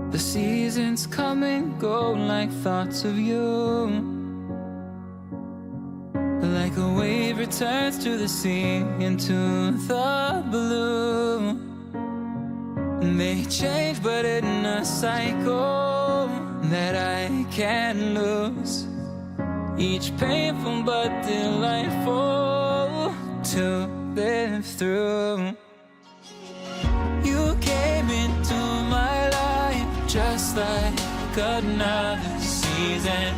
The seasons come and go like thoughts of you. Like a wave returns to the sea, into the blue. They change but in a cycle that I can't lose. Each painful but delightful to live through. You came into my life just like another season.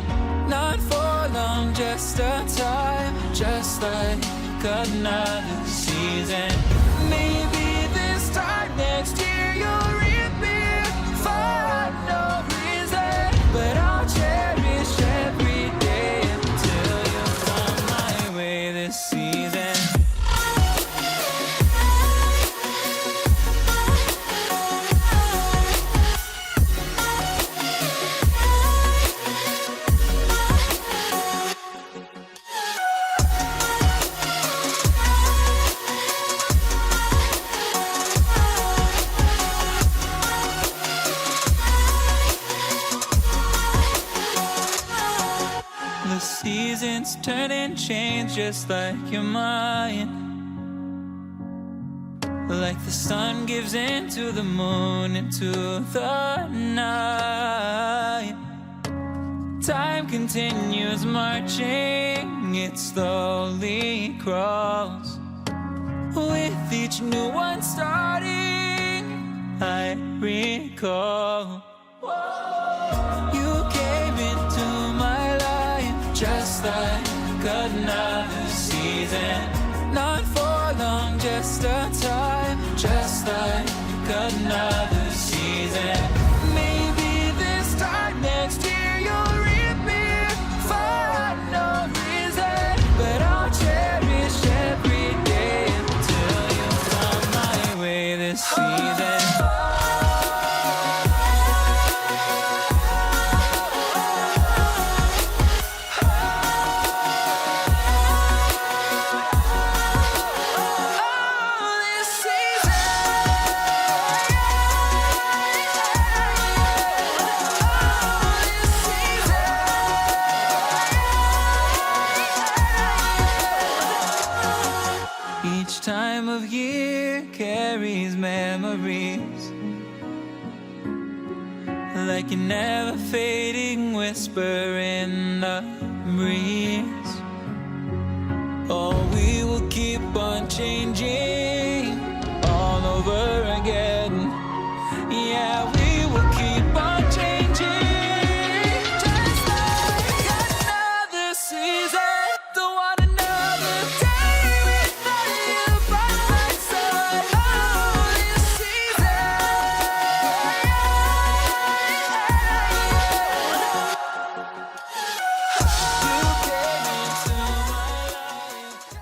Not for long, just a time, just like another season. Maybe this time next year you'll reappear for no reason, but I'll cherish every day until you come my way this season. The seasons turn and change just like your mind. Like the sun gives into the moon, into the night. Time continues marching, it slowly crawls. With each new one starting, I recall. You came into my life just like another season. Not for long, just a time, just like another season. Maybe this time next year you'll reappear for no reason, but I'll cherish every day until you come my way this season. Each time of year carries memories, like a never fading whisper in the breeze.